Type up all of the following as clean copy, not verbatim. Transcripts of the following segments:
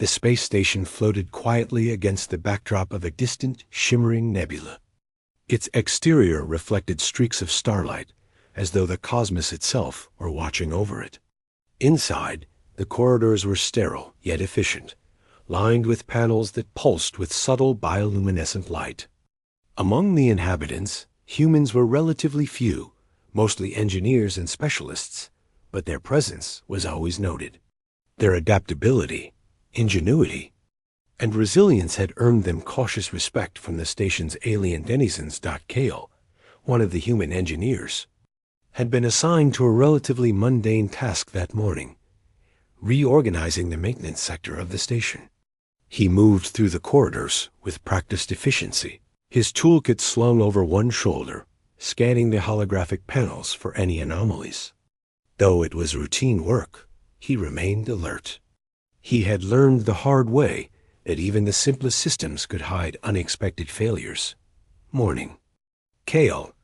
The space station floated quietly against the backdrop of a distant, shimmering nebula. Its exterior reflected streaks of starlight, as though the cosmos itself were watching over it. Inside, the corridors were sterile yet efficient, lined with panels that pulsed with subtle bioluminescent light. Among the inhabitants, humans were relatively few, mostly engineers and specialists, but their presence was always noted. Their adaptability, ingenuity, and resilience had earned them cautious respect from the station's alien denizens. Kale, one of the human engineers, had been assigned to a relatively mundane task that morning, reorganizing the maintenance sector of the station. He moved through the corridors with practiced efficiency, his toolkit slung over one shoulder, scanning the holographic panels for any anomalies. Though it was routine work, he remained alert. He had learned the hard way that even the simplest systems could hide unexpected failures. "Morning." "Kale,"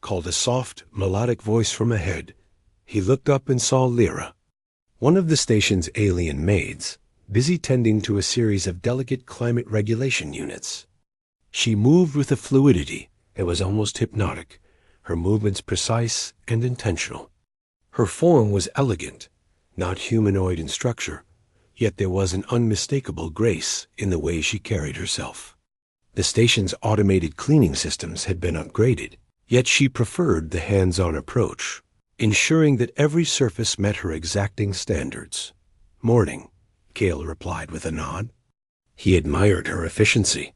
called a soft, melodic voice from ahead. He looked up and saw Lyra, one of the station's alien maids, busy tending to a series of delicate climate regulation units. She moved with a fluidity that was almost hypnotic, her movements precise and intentional. Her form was elegant, not humanoid in structure, yet there was an unmistakable grace in the way she carried herself. The station's automated cleaning systems had been upgraded, yet she preferred the hands-on approach, ensuring that every surface met her exacting standards. "Morning," Kale replied with a nod. He admired her efficiency.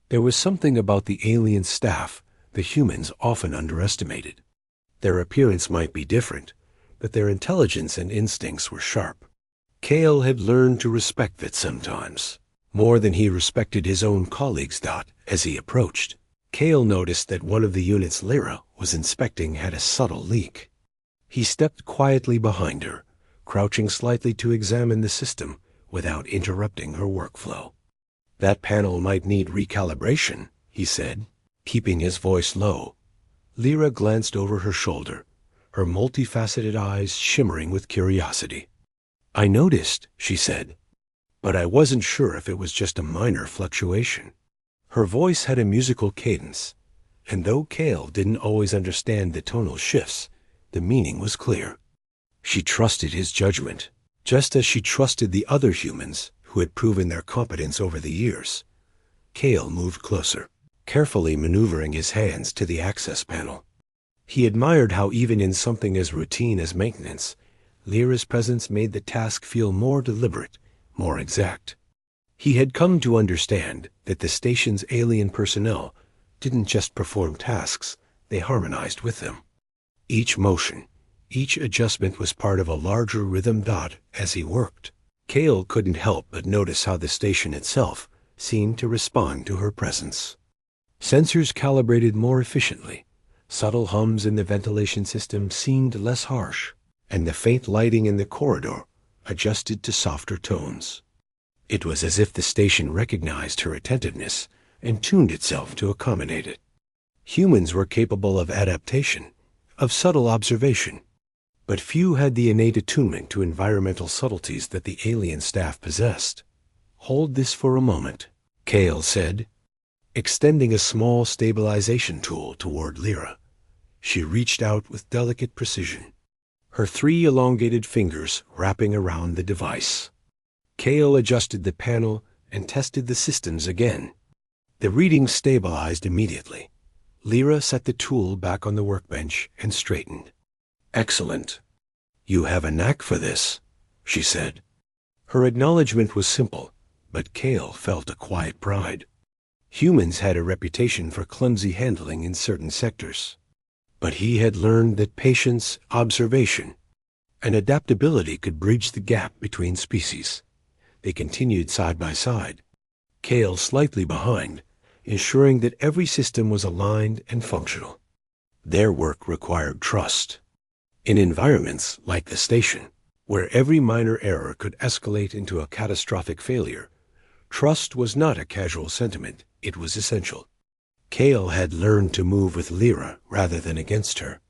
There was something about the alien staff the humans often underestimated. Their appearance might be different, but their intelligence and instincts were sharp. Kale had learned to respect that sometimes, more than he respected his own colleagues. As he approached, Kale noticed that one of the units Lyra was inspecting had a subtle leak. He stepped quietly behind her, crouching slightly to examine the system without interrupting her workflow. "That panel might need recalibration," he said, keeping his voice low. Lyra glanced over her shoulder, her multifaceted eyes shimmering with curiosity. "I noticed," she said, "but I wasn't sure if it was just a minor fluctuation." Her voice had a musical cadence, and though Kale didn't always understand the tonal shifts, the meaning was clear. She trusted his judgment, just as she trusted the other humans who had proven their competence over the years. Kale moved closer, carefully maneuvering his hands to the access panel. He admired how even in something as routine as maintenance, Lyra's presence made the task feel more deliberate, more exact. He had come to understand that the station's alien personnel didn't just perform tasks, they harmonized with them. Each motion, each adjustment was part of a larger rhythm. As he worked, Kale couldn't help but notice how the station itself seemed to respond to her presence. Sensors calibrated more efficiently, subtle hums in the ventilation system seemed less harsh, and the faint lighting in the corridor adjusted to softer tones. It was as if the station recognized her attentiveness and tuned itself to accommodate it. Humans were capable of adaptation, of subtle observation, but few had the innate attunement to environmental subtleties that the alien staff possessed. "Hold this for a moment," Kale said, extending a small stabilization tool toward Lyra. She reached out with delicate precision, her 3 elongated fingers wrapping around the device. Kale adjusted the panel and tested the systems again. The readings stabilized immediately. Lyra set the tool back on the workbench and straightened. "Excellent. You have a knack for this," she said. Her acknowledgement was simple, but Kale felt a quiet pride. Humans had a reputation for clumsy handling in certain sectors, but he had learned that patience, observation, and adaptability could bridge the gap between species. They continued side by side, Kale slightly behind, ensuring that every system was aligned and functional. Their work required trust. In environments like the station, where every minor error could escalate into a catastrophic failure, trust was not a casual sentiment, it was essential. Kale had learned to move with Lyra rather than against her.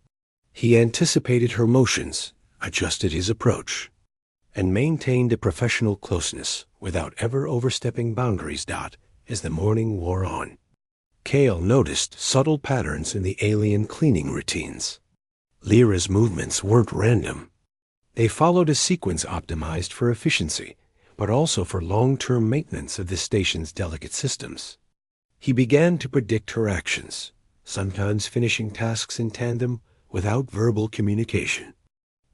He anticipated her motions, adjusted his approach, and maintained a professional closeness without ever overstepping boundaries. As the morning wore on, Kale noticed subtle patterns in the alien cleaning routines. Lyra's movements weren't random. They followed a sequence optimized for efficiency, but also for long-term maintenance of the station's delicate systems. He began to predict her actions, sometimes finishing tasks in tandem without verbal communication.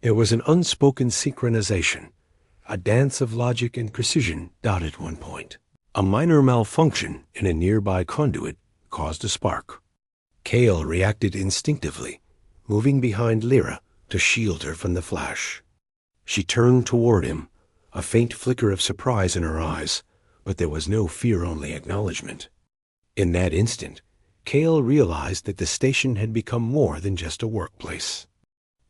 It was an unspoken synchronization, a dance of logic and precision. At one point, a minor malfunction in a nearby conduit caused a spark. Kale reacted instinctively, moving behind Lyra to shield her from the flash. She turned toward him, a faint flicker of surprise in her eyes, but there was no fear-only acknowledgement. In that instant, Kale realized that the station had become more than just a workplace.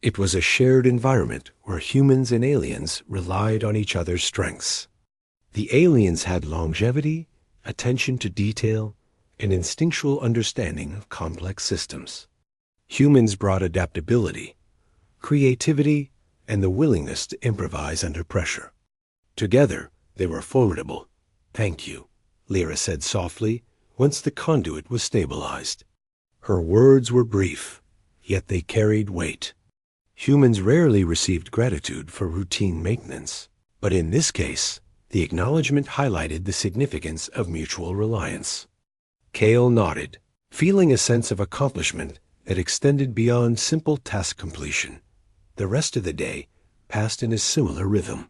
It was a shared environment where humans and aliens relied on each other's strengths. The aliens had longevity, attention to detail, and instinctual understanding of complex systems. Humans brought adaptability, creativity, and the willingness to improvise under pressure. Together, they were formidable. "Thank you," Lyra said softly, once the conduit was stabilized. Her words were brief, yet they carried weight. Humans rarely received gratitude for routine maintenance, but in this case, the acknowledgement highlighted the significance of mutual reliance. Kale nodded, feeling a sense of accomplishment that extended beyond simple task completion. The rest of the day passed in a similar rhythm.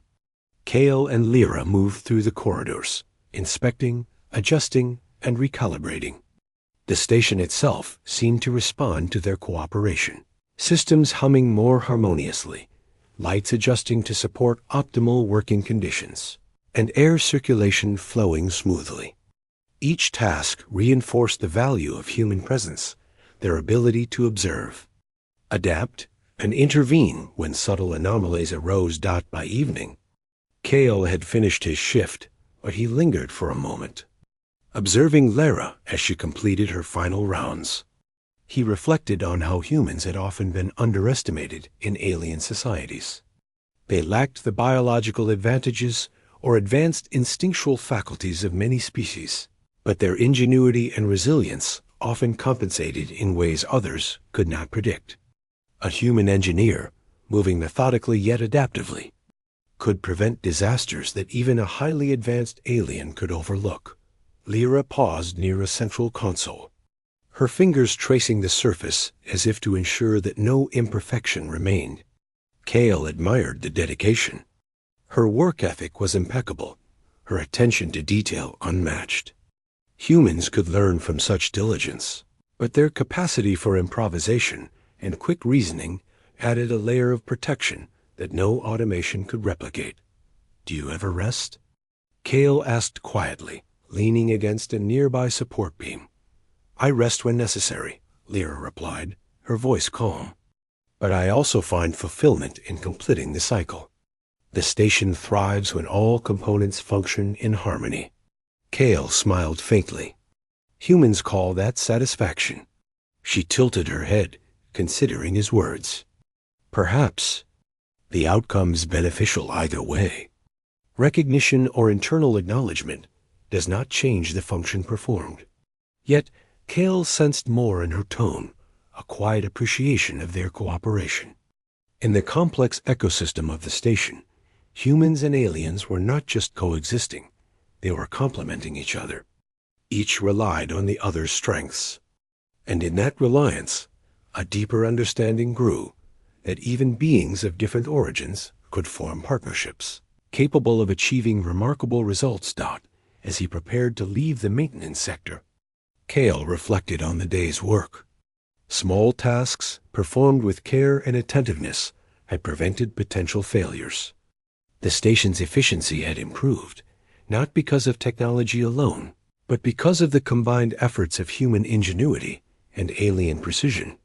Kale and Lyra moved through the corridors, inspecting, adjusting, and recalibrating. The station itself seemed to respond to their cooperation, systems humming more harmoniously, lights adjusting to support optimal working conditions, and air circulation flowing smoothly. Each task reinforced the value of human presence, their ability to observe, adapt, and intervene when subtle anomalies arose. By evening, Kale had finished his shift, but he lingered for a moment, observing Lyra as she completed her final rounds. He reflected on how humans had often been underestimated in alien societies. They lacked the biological advantages or advanced instinctual faculties of many species, but their ingenuity and resilience often compensated in ways others could not predict. A human engineer, moving methodically yet adaptively, could prevent disasters that even a highly advanced alien could overlook. Lyra paused near a central console, her fingers tracing the surface as if to ensure that no imperfection remained. Kale admired the dedication. Her work ethic was impeccable, her attention to detail unmatched. Humans could learn from such diligence, but their capacity for improvisation and quick reasoning added a layer of protection that no automation could replicate. "Do you ever rest?" Kale asked quietly, leaning against a nearby support beam. "I rest when necessary," Lyra replied, her voice calm. "But I also find fulfillment in completing the cycle. The station thrives when all components function in harmony." Kale smiled faintly. "Humans call that satisfaction." She tilted her head, considering his words. "Perhaps. The outcome's beneficial either way. Recognition or internal acknowledgement does not change the function performed." Yet Kale sensed more in her tone, a quiet appreciation of their cooperation. In the complex ecosystem of the station, humans and aliens were not just coexisting, they were complementing each other. Each relied on the other's strengths. And in that reliance, a deeper understanding grew that even beings of different origins could form partnerships, capable of achieving remarkable results. As he prepared to leave the maintenance sector, Kale reflected on the day's work. Small tasks, performed with care and attentiveness, had prevented potential failures. The station's efficiency had improved, not because of technology alone, but because of the combined efforts of human ingenuity and alien precision.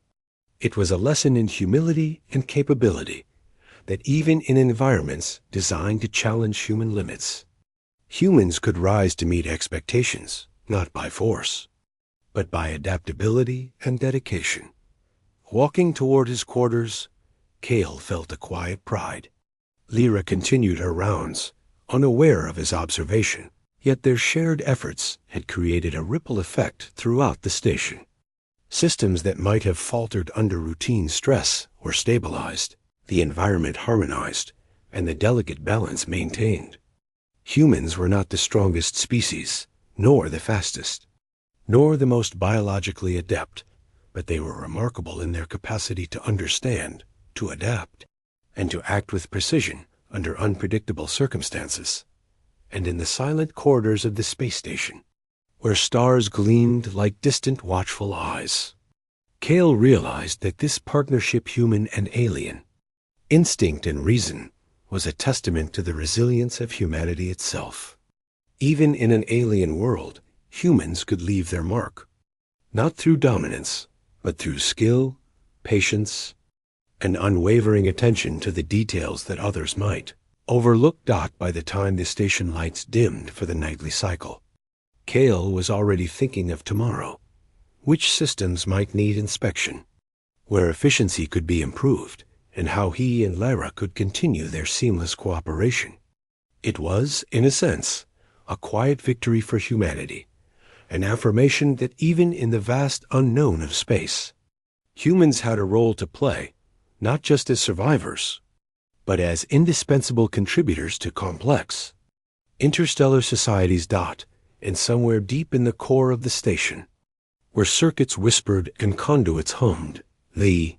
It was a lesson in humility and capability, that even in environments designed to challenge human limits, humans could rise to meet expectations, not by force, but by adaptability and dedication. Walking toward his quarters, Kale felt a quiet pride. Lyra continued her rounds, unaware of his observation, yet their shared efforts had created a ripple effect throughout the station. Systems that might have faltered under routine stress were stabilized, the environment harmonized, and the delicate balance maintained. Humans were not the strongest species, nor the fastest, nor the most biologically adept, but they were remarkable in their capacity to understand, to adapt, and to act with precision under unpredictable circumstances. And in the silent corridors of the space station, where stars gleamed like distant watchful eyes, Cale realized that this partnership, human and alien, instinct and reason, was a testament to the resilience of humanity itself. Even in an alien world, humans could leave their mark, not through dominance, but through skill, patience, and unwavering attention to the details that others might overlook. By the time the station lights dimmed for the nightly cycle, Cale was already thinking of tomorrow, which systems might need inspection, where efficiency could be improved, and how he and Lyra could continue their seamless cooperation. It was, in a sense, a quiet victory for humanity, an affirmation that even in the vast unknown of space, humans had a role to play, not just as survivors, but as indispensable contributors to complex, interstellar societies. And somewhere deep in the core of the station, where circuits whispered and conduits hummed, the